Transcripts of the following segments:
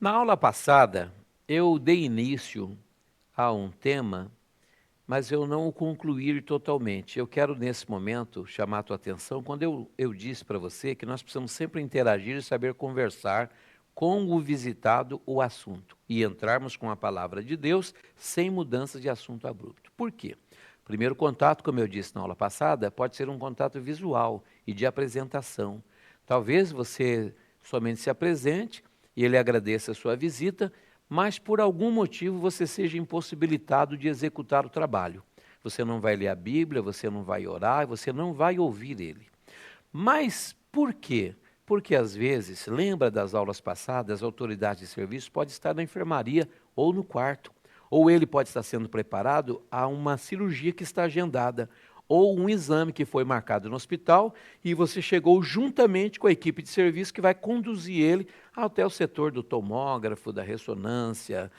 Na aula passada, eu dei início a um tema, mas eu não o concluí totalmente. Eu quero, nesse momento, chamar a tua atenção quando eu disse para você que nós precisamos sempre interagir e saber conversar com o visitado o assunto e entrarmos com a palavra de Deus sem mudança de assunto abrupto. Por quê? Primeiro contato, como eu disse na aula passada, pode ser um contato visual e de apresentação. Talvez você somente se apresente e ele agradeça a sua visita, mas por algum motivo você seja impossibilitado de executar o trabalho. Você não vai ler a Bíblia, você não vai orar, você não vai ouvir ele. Mas por quê? Porque às vezes, lembra das aulas passadas, a autoridade de serviço pode estar na enfermaria ou no quarto, ou ele pode estar sendo preparado a uma cirurgia que está agendada, ou um exame que foi marcado no hospital e você chegou juntamente com a equipe de serviço que vai conduzir ele até o setor do tomógrafo, da ressonância,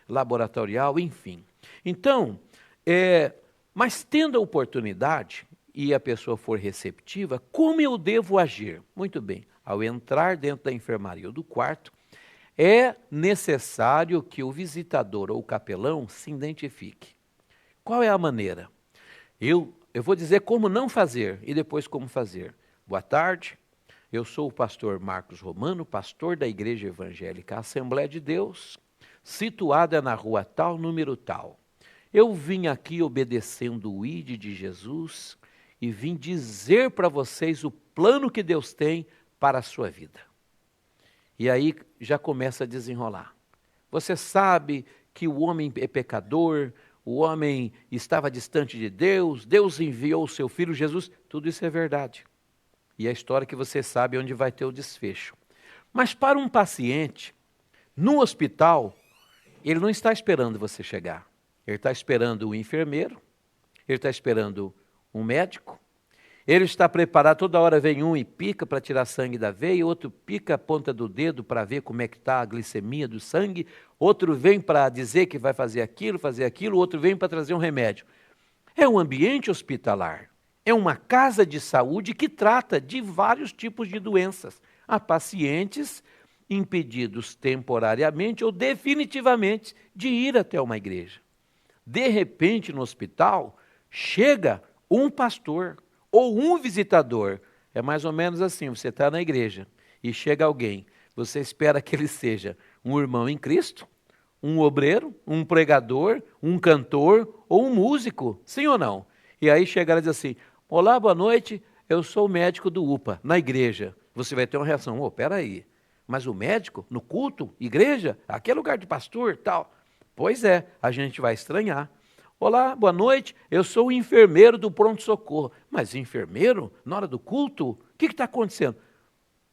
laboratorial, enfim. Então, mas tendo a oportunidade e a pessoa for receptiva, como eu devo agir? Muito bem, ao entrar dentro da enfermaria ou do quarto, é necessário que o visitador ou o capelão se identifique. Qual é a maneira? Eu vou dizer como não fazer e depois como fazer. Boa tarde, eu sou o pastor Marcos Romano, pastor da Igreja Evangélica Assembleia de Deus, situada na rua tal, número tal. Eu vim aqui obedecendo o ID de Jesus e vim dizer para vocês o plano que Deus tem para a sua vida. E aí já começa a desenrolar. Você sabe que o homem é pecador, o homem estava distante de Deus, Deus enviou o seu filho Jesus, tudo isso é verdade. E a história que você sabe onde vai ter o desfecho. Mas para um paciente, no hospital, ele não está esperando você chegar. Ele está esperando o enfermeiro, ele está esperando um médico, ele está preparado, toda hora vem um e pica para tirar sangue da veia, outro pica a ponta do dedo para ver como é que está a glicemia do sangue, outro vem para dizer que vai fazer aquilo, outro vem para trazer um remédio. É um ambiente hospitalar, é uma casa de saúde que trata de vários tipos de doenças. Há pacientes impedidos temporariamente ou definitivamente de ir até uma igreja. De repente, no hospital, chega um pastor ou um visitador. É mais ou menos assim, você está na igreja e chega alguém. Você espera que ele seja um irmão em Cristo, um obreiro, um pregador, um cantor ou um músico, sim ou não? E aí chega e diz assim, olá, boa noite, eu sou o médico do UPA, na igreja. Você vai ter uma reação, peraí, mas o médico, no culto, igreja, aqui é lugar de pastor, tal. Pois é, a gente vai estranhar. Olá, boa noite, eu sou o enfermeiro do pronto-socorro. Mas enfermeiro, na hora do culto, o que está acontecendo?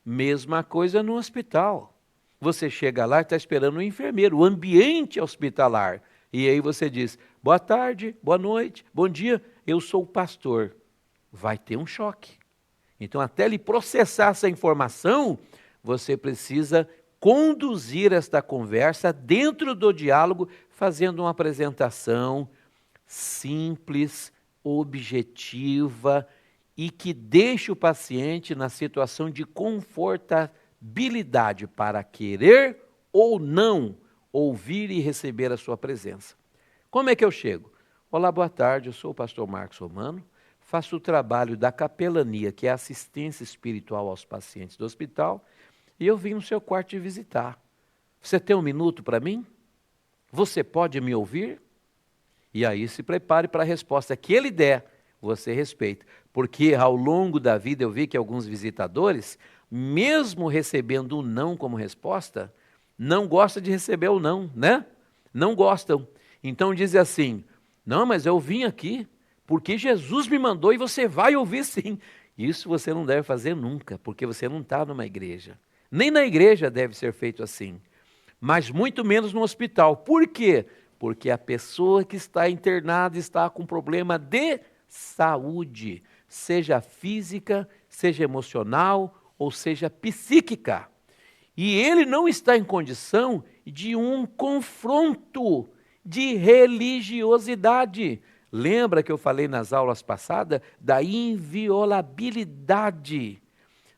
Mesma coisa no hospital. Você chega lá e está esperando um enfermeiro, o ambiente hospitalar. E aí você diz, boa tarde, boa noite, bom dia, eu sou o pastor. Vai ter um choque. Então, até ele processar essa informação, você precisa conduzir esta conversa dentro do diálogo, fazendo uma apresentação simples, objetiva e que deixe o paciente na situação de confortabilidade para querer ou não ouvir e receber a sua presença. Como é que eu chego? Olá, boa tarde, eu sou o pastor Marcos Romano, faço o trabalho da capelania, que é assistência espiritual aos pacientes do hospital, e eu vim no seu quarto te visitar. Você tem um minuto para mim? Você pode me ouvir? E aí se prepare para a resposta que ele der, você respeita. Porque ao longo da vida eu vi que alguns visitadores, mesmo recebendo o não como resposta, não gostam de receber o não, né? Não gostam. Então dizem assim, não, mas eu vim aqui porque Jesus me mandou e você vai ouvir sim. Isso você não deve fazer nunca, porque você não está numa igreja. Nem na igreja deve ser feito assim, mas muito menos no hospital. Por quê? Porque a pessoa que está internada está com problema de saúde, seja física, seja emocional ou seja psíquica. E ele não está em condição de um confronto de religiosidade. Lembra que eu falei nas aulas passadas da inviolabilidade?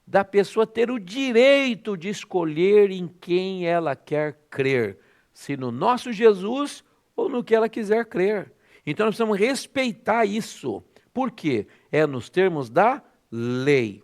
da pessoa ter o direito de escolher em quem ela quer crer, se no nosso Jesus ou no que ela quiser crer. Então nós precisamos respeitar isso. Por quê? É nos termos da lei.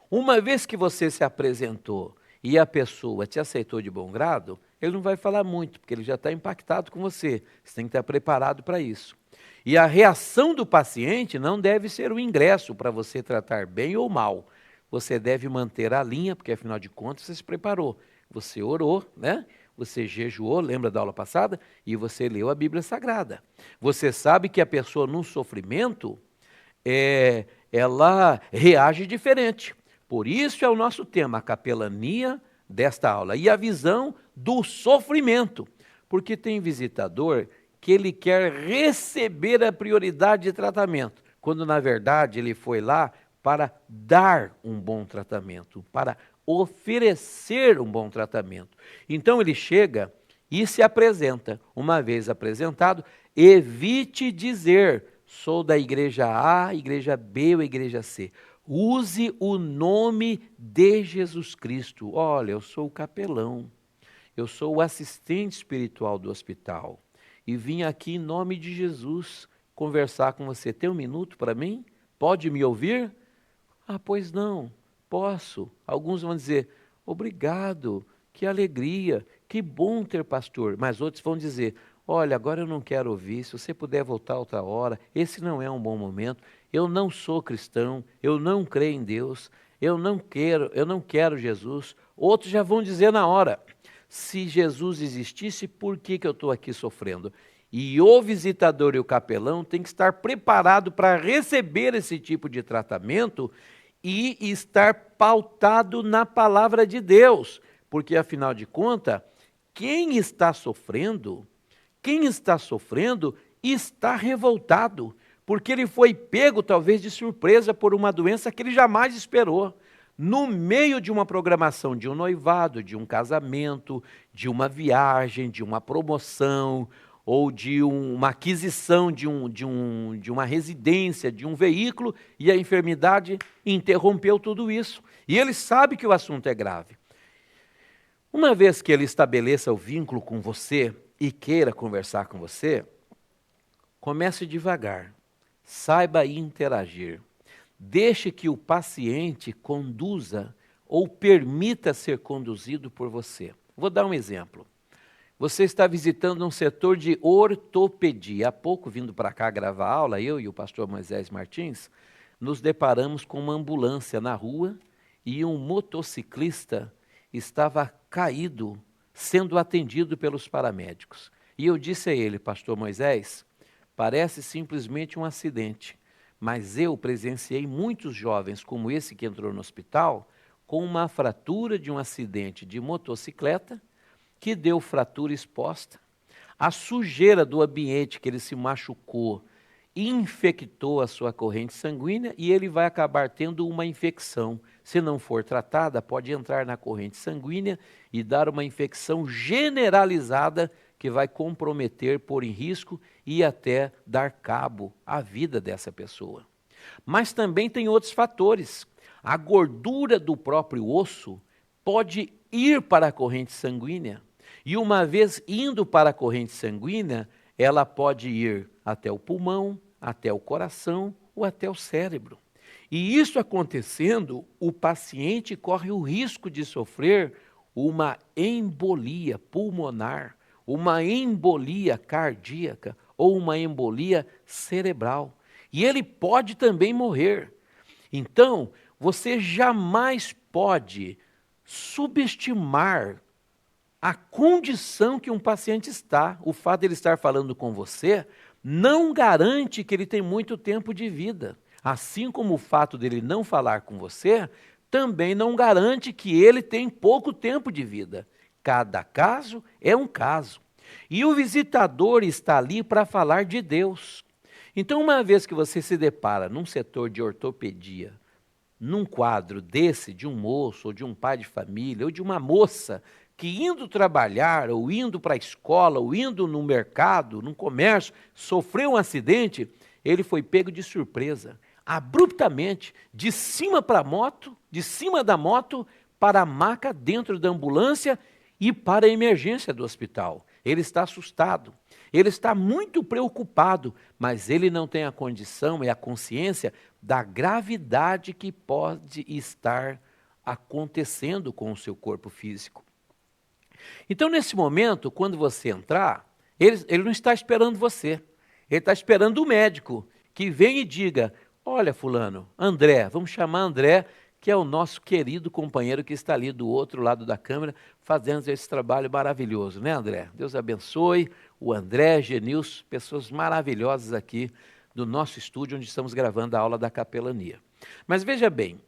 Uma vez que você se apresentou e a pessoa te aceitou de bom grado, ele não vai falar muito, porque ele já está impactado com você. Você tem que estar preparado para isso. E a reação do paciente não deve ser o ingresso para você tratar bem ou mal. Você deve manter a linha, porque afinal de contas você se preparou. Você orou, né? Você jejuou, lembra da aula passada? E você leu a Bíblia Sagrada. Você sabe que a pessoa num sofrimento, ela reage diferente. Por isso é o nosso tema, a capelania desta aula. E a visão do sofrimento. Porque tem visitador que ele quer receber a prioridade de tratamento, quando na verdade ele foi lá para dar um bom tratamento, para oferecer um bom tratamento. Então ele chega e se apresenta. Uma vez apresentado, evite dizer, sou da igreja A, igreja B ou igreja C. Use o nome de Jesus Cristo. Olha, eu sou o capelão, eu sou o assistente espiritual do hospital e vim aqui em nome de Jesus conversar com você. Tem um minuto para mim? Pode me ouvir? Ah, pois não, posso. Alguns vão dizer, obrigado, que alegria, que bom ter pastor. Mas outros vão dizer, olha, agora eu não quero ouvir, se você puder voltar outra hora, esse não é um bom momento, eu não sou cristão, eu não creio em Deus, eu não quero Jesus. Outros já vão dizer na hora, se Jesus existisse, por que eu estou aqui sofrendo? E o visitador e o capelão têm que estar preparado para receber esse tipo de tratamento e estar pautado na palavra de Deus. Porque, afinal de contas, quem está sofrendo está revoltado, porque ele foi pego talvez de surpresa por uma doença que ele jamais esperou. No meio de uma programação de um noivado, de um casamento, de uma viagem, de uma promoção, ou de uma aquisição de uma residência, de um veículo, e a enfermidade interrompeu tudo isso. E ele sabe que o assunto é grave. Uma vez que ele estabeleça o vínculo com você e queira conversar com você, comece devagar, saiba interagir. Deixe que o paciente conduza ou permita ser conduzido por você. Vou dar um exemplo. Você está visitando um setor de ortopedia. Há pouco, vindo para cá gravar aula, eu e o pastor Moisés Martins, nos deparamos com uma ambulância na rua e um motociclista estava caído, sendo atendido pelos paramédicos. E eu disse a ele, pastor Moisés, parece simplesmente um acidente, mas eu presenciei muitos jovens como esse que entrou no hospital com uma fratura de um acidente de motocicleta que deu fratura exposta. A sujeira do ambiente que ele se machucou infectou a sua corrente sanguínea e ele vai acabar tendo uma infecção. Se não for tratada, pode entrar na corrente sanguínea e dar uma infecção generalizada que vai comprometer, pôr em risco e até dar cabo à vida dessa pessoa. Mas também tem outros fatores. A gordura do próprio osso pode ir para a corrente sanguínea. E uma vez indo para a corrente sanguínea, ela pode ir até o pulmão, até o coração ou até o cérebro. E isso acontecendo, o paciente corre o risco de sofrer uma embolia pulmonar, uma embolia cardíaca ou uma embolia cerebral. E ele pode também morrer. Então, você jamais pode subestimar a condição que um paciente está. O fato de ele estar falando com você não garante que ele tem muito tempo de vida. Assim como o fato dele não falar com você também não garante que ele tem pouco tempo de vida. Cada caso é um caso. E o visitador está ali para falar de Deus. Então, uma vez que você se depara num setor de ortopedia, num quadro desse, de um moço, ou de um pai de família, ou de uma moça que indo trabalhar, ou indo para a escola, ou indo no mercado, num comércio, sofreu um acidente, ele foi pego de surpresa, abruptamente, de cima para a moto, de cima da moto para a maca dentro da ambulância e para a emergência do hospital. Ele está assustado, ele está muito preocupado, mas ele não tem a condição e a consciência da gravidade que pode estar acontecendo com o seu corpo físico. Então, nesse momento, quando você entrar, ele não está esperando você, ele está esperando o médico que venha e diga: olha, fulano, André, vamos chamar André, que é o nosso querido companheiro que está ali do outro lado da câmera, fazendo esse trabalho maravilhoso, né, André? Deus abençoe o André, Genilson, pessoas maravilhosas aqui do nosso estúdio, onde estamos gravando a aula da capelania. Mas veja bem,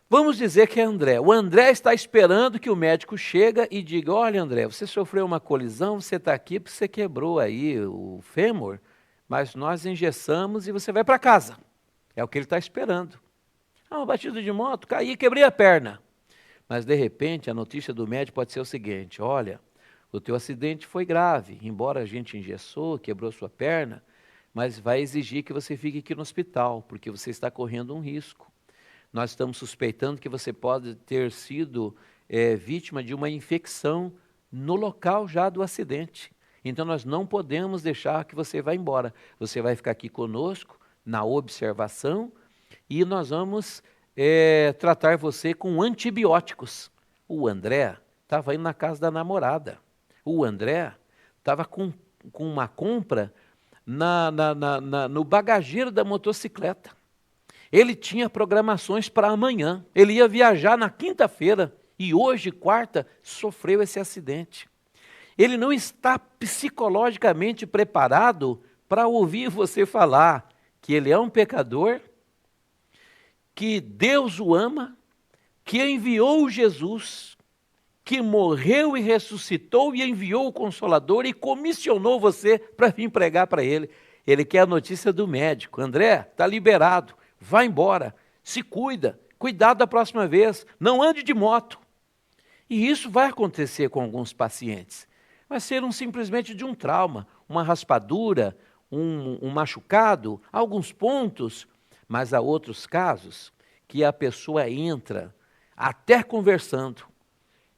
vamos dizer que é André. O André está esperando que o médico chegue e diga: olha, André, você sofreu uma colisão, você está aqui porque você quebrou aí o fêmur, mas nós engessamos e você vai para casa. É o que ele está esperando. Uma batida de moto, caí, quebrei a perna. Mas, de repente, a notícia do médico pode ser o seguinte: olha, o teu acidente foi grave, embora a gente engessou, quebrou sua perna, mas vai exigir que você fique aqui no hospital, porque você está correndo um risco. Nós estamos suspeitando que você pode ter sido vítima de uma infecção no local já do acidente. Então, nós não podemos deixar que você vá embora. Você vai ficar aqui conosco, na observação, e nós vamos tratar você com antibióticos. O André estava indo na casa da namorada. O André estava com uma compra no bagageiro da motocicleta. Ele tinha programações para amanhã. Ele ia viajar na quinta-feira e hoje, quarta, sofreu esse acidente. Ele não está psicologicamente preparado para ouvir você falar que ele é um pecador, que Deus o ama, que enviou Jesus, que morreu e ressuscitou e enviou o Consolador e comissionou você para vir pregar para ele. Ele quer a notícia do médico: André, está liberado, vai embora, se cuida, cuidado da próxima vez, não ande de moto. E isso vai acontecer com alguns pacientes. Vai ser simplesmente de um trauma, uma raspadura, um machucado, alguns pontos, mas há outros casos que a pessoa entra até conversando,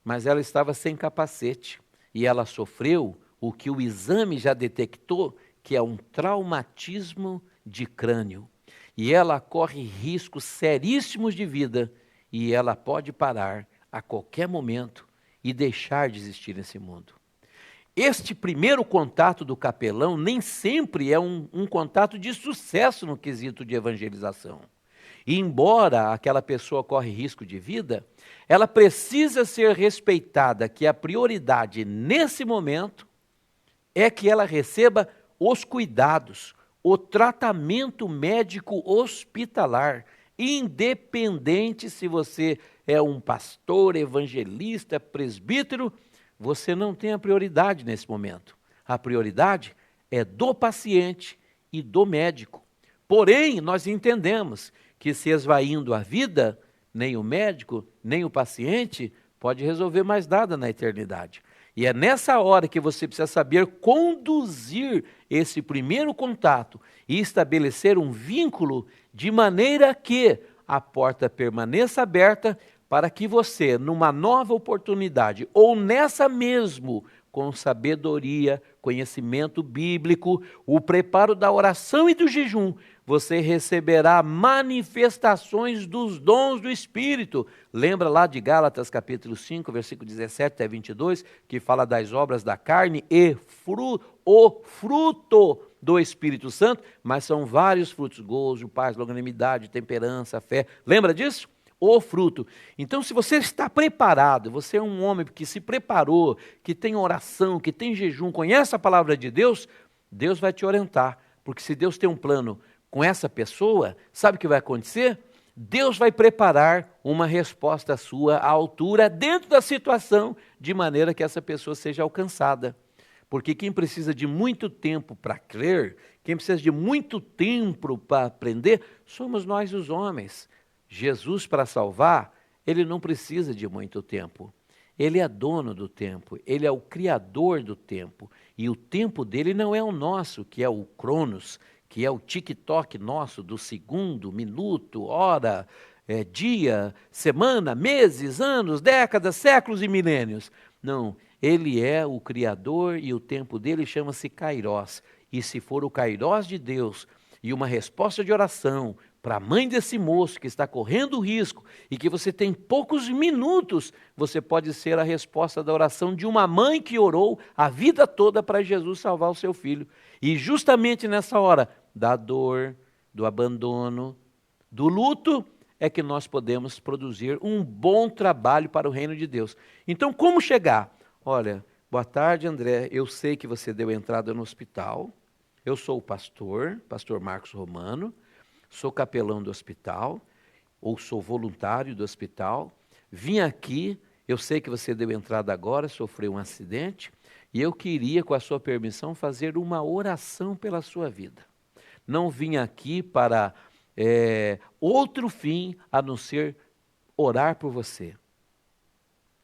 mas ela estava sem capacete e ela sofreu o que o exame já detectou, que é um traumatismo de crânio. E ela corre riscos seríssimos de vida e ela pode parar a qualquer momento e deixar de existir nesse mundo. Este primeiro contato do capelão nem sempre é um contato de sucesso no quesito de evangelização. E embora aquela pessoa corre risco de vida, ela precisa ser respeitada, que a prioridade nesse momento é que ela receba os cuidados, o tratamento médico hospitalar, independente se você é um pastor, evangelista, presbítero. Você não tem a prioridade nesse momento. A prioridade é do paciente e do médico. Porém, nós entendemos que se esvaindo a vida, nem o médico, nem o paciente pode resolver mais nada na eternidade. E é nessa hora que você precisa saber conduzir esse primeiro contato e estabelecer um vínculo de maneira que a porta permaneça aberta para que você, numa nova oportunidade, ou nessa mesmo, com sabedoria, conhecimento bíblico, o preparo da oração e do jejum, você receberá manifestações dos dons do Espírito. Lembra lá de Gálatas capítulo 5, versículo 17 até 22, que fala das obras da carne e o fruto do Espírito Santo, mas são vários frutos: gozo, paz, longanimidade, temperança, fé. Lembra disso? O fruto. Então, se você está preparado, você é um homem que se preparou, que tem oração, que tem jejum, conhece a palavra de Deus, Deus vai te orientar. Porque se Deus tem um plano com essa pessoa, sabe o que vai acontecer? Deus vai preparar uma resposta sua à altura, dentro da situação, de maneira que essa pessoa seja alcançada. Porque quem precisa de muito tempo para crer, quem precisa de muito tempo para aprender, somos nós os homens. Jesus, para salvar, ele não precisa de muito tempo. Ele é dono do tempo, ele é o criador do tempo. E o tempo dele não é o nosso, que é o Cronos, que é o tic-toc nosso do segundo, minuto, hora, dia, semana, meses, anos, décadas, séculos e milênios. Não, ele é o Criador e o tempo dele chama-se Kairós. E se for o Kairós de Deus e uma resposta de oração para a mãe desse moço que está correndo risco e que você tem poucos minutos, você pode ser a resposta da oração de uma mãe que orou a vida toda para Jesus salvar o seu filho. E justamente nessa hora da dor, do abandono, do luto, é que nós podemos produzir um bom trabalho para o reino de Deus. Então, como chegar? Olha, boa tarde, André, eu sei que você deu entrada no hospital, eu sou o pastor Marcos Romano, sou capelão do hospital, ou sou voluntário do hospital, vim aqui, eu sei que você deu entrada agora, sofreu um acidente, e eu queria, com a sua permissão, fazer uma oração pela sua vida. Não vim aqui para outro fim a não ser orar por você.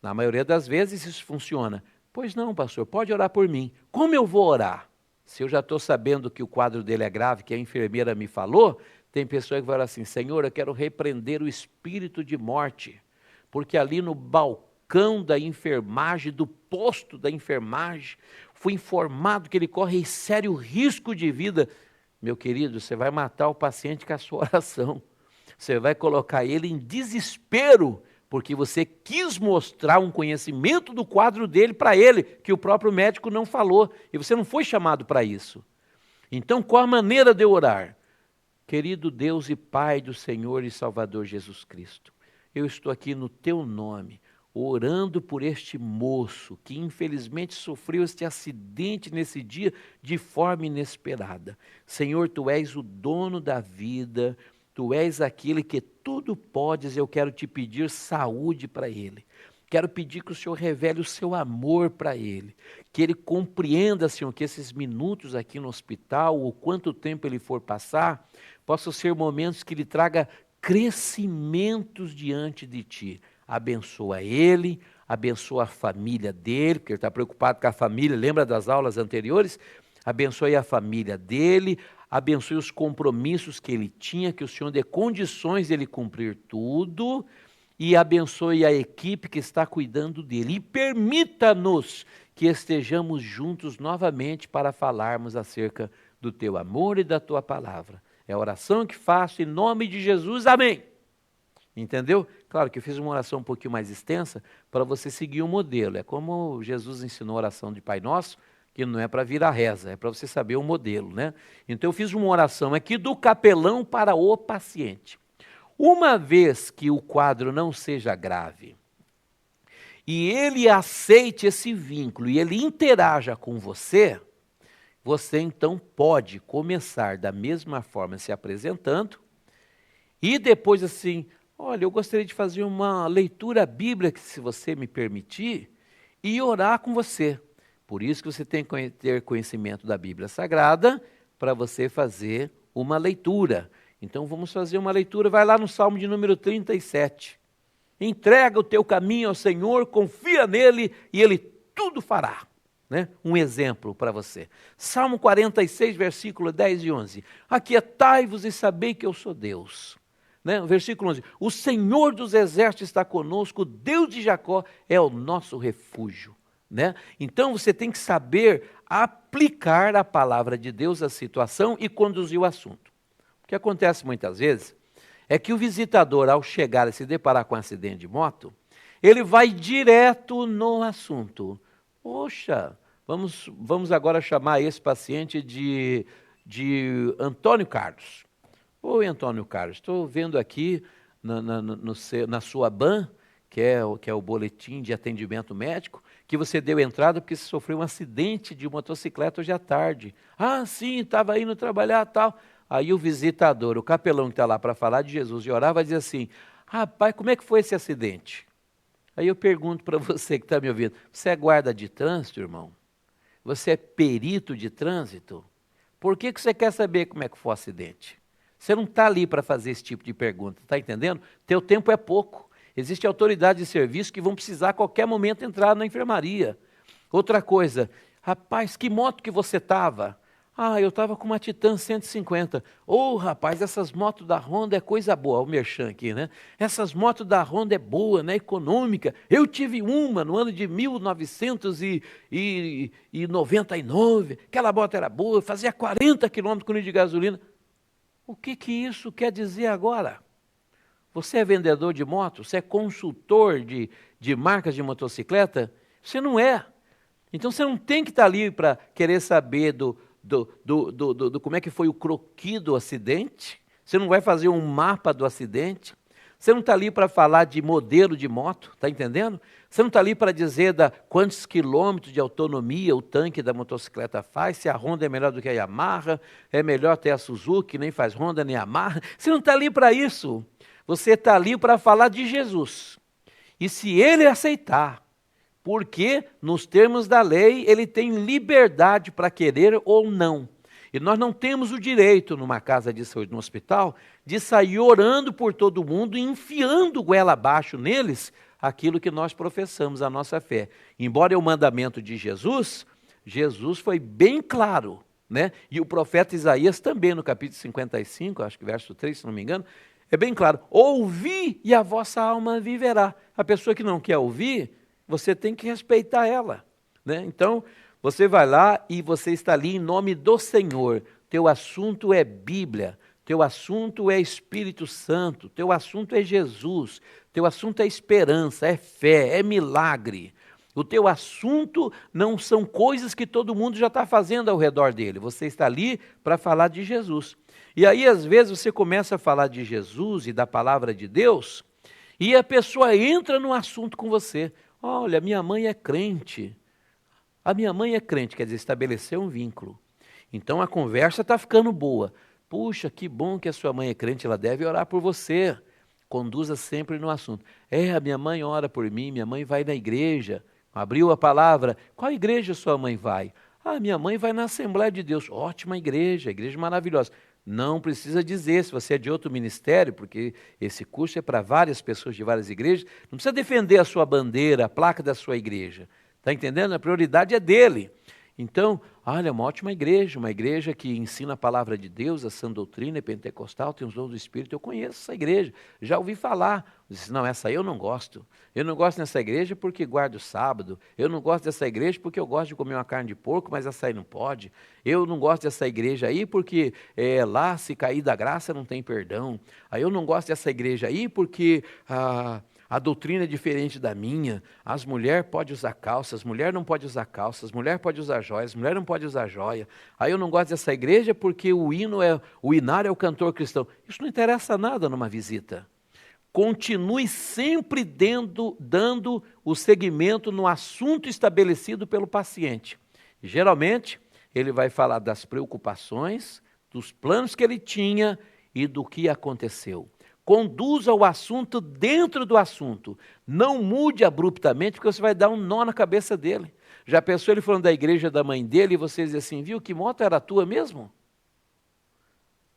Na maioria das vezes isso funciona. Pois não, pastor, pode orar por mim. Como eu vou orar? Se eu já estou sabendo que o quadro dele é grave, que a enfermeira me falou, tem pessoa que vai falar assim, Senhor, eu quero repreender o espírito de morte, porque ali no balcão da enfermagem, do posto da enfermagem, fui informado que ele corre sério risco de vida. Meu querido, você vai matar o paciente com a sua oração. Você vai colocar ele em desespero, porque você quis mostrar um conhecimento do quadro dele para ele, que o próprio médico não falou, e você não foi chamado para isso. Então, qual a maneira de eu orar? Querido Deus e Pai do Senhor e Salvador Jesus Cristo, eu estou aqui no teu nome, orando por este moço que infelizmente sofreu este acidente nesse dia de forma inesperada. Senhor, tu és o dono da vida, tu és aquele que tudo podes, eu quero te pedir saúde para ele. Quero pedir que o Senhor revele o seu amor para ele, que ele compreenda, Senhor, que esses minutos aqui no hospital, ou quanto tempo ele for passar, possam ser momentos que ele traga crescimentos diante de ti. Abençoa ele, abençoa a família dele, porque ele está preocupado com a família, lembra das aulas anteriores? Abençoe a família dele, abençoe os compromissos que ele tinha, que o Senhor dê condições de ele cumprir tudo, e abençoe a equipe que está cuidando dele. E permita-nos que estejamos juntos novamente para falarmos acerca do teu amor e da tua palavra. É a oração que faço em nome de Jesus, amém. Entendeu? Claro que eu fiz uma oração um pouquinho mais extensa para você seguir o modelo. É como Jesus ensinou a oração de Pai Nosso, que não é para virar reza, é para você saber o modelo, né? Então eu fiz uma oração aqui do capelão para o paciente. Uma vez que o quadro não seja grave, e ele aceite esse vínculo, e ele interaja com você, você então pode começar da mesma forma se apresentando, e depois assim, olha, eu gostaria de fazer uma leitura bíblica, se você me permitir, e orar com você. Por isso que você tem que ter conhecimento da Bíblia Sagrada, para você fazer uma leitura. Então vamos fazer uma leitura, vai lá no Salmo de número 37. Entrega o teu caminho ao Senhor, confia nele e ele tudo fará. Né? Um exemplo para você. Salmo 46, versículo 10 e 11. Aquietai-vos e sabei que eu sou Deus. Né? Versículo 11. O Senhor dos exércitos está conosco, o Deus de Jacó é o nosso refúgio. Né? Então você tem que saber aplicar a palavra de Deus à situação e conduzir o assunto. O que acontece muitas vezes é que o visitador, ao chegar e se deparar com um acidente de moto, ele vai direto no assunto. Poxa, vamos agora chamar esse paciente de Antônio Carlos. Oi, Antônio Carlos, estou vendo aqui na sua BAN, que é o boletim de atendimento médico, que você deu entrada porque você sofreu um acidente de motocicleta hoje à tarde. Ah, sim, estava indo trabalhar e tal. Aí o visitador, o capelão que está lá para falar de Jesus e orar, vai dizer assim, rapaz, como é que foi esse acidente? Aí eu pergunto para você que está me ouvindo, você é guarda de trânsito, irmão? Você é perito de trânsito? Por que você quer saber como é que foi o acidente? Você não está ali para fazer esse tipo de pergunta, está entendendo? Teu tempo é pouco. Existem autoridades de serviço que vão precisar a qualquer momento entrar na enfermaria. Outra coisa, rapaz, que moto que você estava? Ah, eu estava com uma Titan 150. Ô, rapaz, essas motos da Honda é coisa boa. O merchan aqui, né? Essas motos da Honda é boa, né? Econômica. Eu tive uma no ano de 1999. Aquela moto era boa, fazia 40 quilômetros com litro de gasolina. O que isso quer dizer agora? Você é vendedor de moto? Você é consultor de marcas de motocicleta? Você não é. Então você não tem que estar ali para querer saber do como é que foi o croquis do acidente. Você não vai fazer um mapa do acidente. Você não está ali para falar de modelo de moto, está entendendo? Você não está ali para dizer quantos quilômetros de autonomia o tanque da motocicleta faz, se a Honda é melhor do que a Yamaha, é melhor ter a Suzuki, nem faz Honda nem Yamaha. Você não está ali para isso. Você está ali para falar de Jesus. E se ele aceitar, porque nos termos da lei ele tem liberdade para querer ou não. E nós não temos o direito, numa casa de saúde, no hospital, de sair orando por todo mundo e enfiando goela abaixo neles aquilo que nós professamos, a nossa fé. Embora é o mandamento de Jesus, Jesus foi bem claro, né? E o profeta Isaías também, no capítulo 55, acho que verso 3, se não me engano, é bem claro: ouvi e a vossa alma viverá. A pessoa que não quer ouvir, você tem que respeitar ela, né? Então, você vai lá e você está ali em nome do Senhor. Teu assunto é Bíblia, teu assunto é Espírito Santo, teu assunto é Jesus, teu assunto é esperança, é fé, é milagre. O teu assunto não são coisas que todo mundo já está fazendo ao redor dele. Você está ali para falar de Jesus. E aí, às vezes, você começa a falar de Jesus e da palavra de Deus, e a pessoa entra no assunto com você. Olha, minha mãe é crente. A minha mãe é crente, quer dizer, estabeleceu um vínculo. Então a conversa está ficando boa. Puxa, que bom que a sua mãe é crente, ela deve orar por você. Conduza sempre no assunto. A minha mãe ora por mim, minha mãe vai na igreja. Abriu a palavra. Qual igreja sua mãe vai? Ah, minha mãe vai na Assembleia de Deus. Ótima igreja maravilhosa. Não precisa dizer se você é de outro ministério, porque esse curso é para várias pessoas de várias igrejas. Não precisa defender a sua bandeira, a placa da sua igreja. Está entendendo? A prioridade é dele. Então, olha, uma ótima igreja que ensina a palavra de Deus, a sã doutrina, é pentecostal, tem os dons do Espírito. Eu conheço essa igreja, já ouvi falar. Eu disse, não, essa aí eu não gosto. Eu não gosto dessa igreja porque guardo o sábado. Eu não gosto dessa igreja porque eu gosto de comer uma carne de porco, mas essa aí não pode. Eu não gosto dessa igreja aí porque lá, se cair da graça, não tem perdão. Aí eu não gosto dessa igreja aí porque a doutrina é diferente da minha. As mulheres podem usar calças, as mulheres não podem usar calças, as mulheres podem usar joias, as mulheres não podem usar joia. Aí eu não gosto dessa igreja porque o hinário é o cantor cristão. Isso não interessa nada numa visita. Continue sempre dando o segmento no assunto estabelecido pelo paciente. Geralmente, ele vai falar das preocupações, dos planos que ele tinha e do que aconteceu. Conduza o assunto dentro do assunto. Não mude abruptamente, porque você vai dar um nó na cabeça dele. Já pensou ele falando da igreja da mãe dele e você diz assim, viu, que moto era a tua mesmo?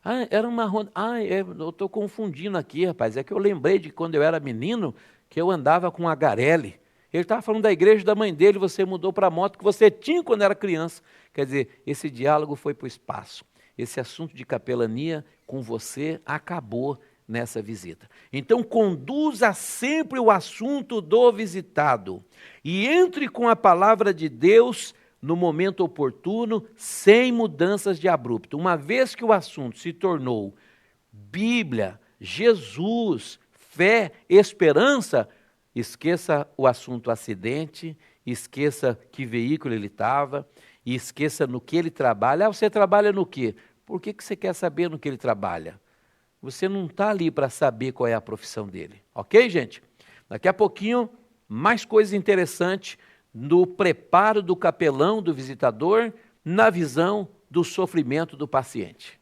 Ah, era uma Honda. Ah, eu estou confundindo aqui, rapaz. É que eu lembrei de quando eu era menino, que eu andava com a Garelli. Ele estava falando da igreja da mãe dele, você mudou para a moto que você tinha quando era criança. Quer dizer, esse diálogo foi para o espaço. Esse assunto de capelania com você acabou nessa visita. Então, conduza sempre o assunto do visitado e entre com a palavra de Deus no momento oportuno, sem mudanças de abrupto. Uma vez que o assunto se tornou Bíblia, Jesus, fé, esperança, esqueça o assunto acidente, esqueça que veículo ele estava, e esqueça no que ele trabalha. Ah, você trabalha no quê? Por que você quer saber no que ele trabalha? Você não está ali para saber qual é a profissão dele. Ok, gente? Daqui a pouquinho, mais coisas interessantes no preparo do capelão, do visitador, na visão do sofrimento do paciente.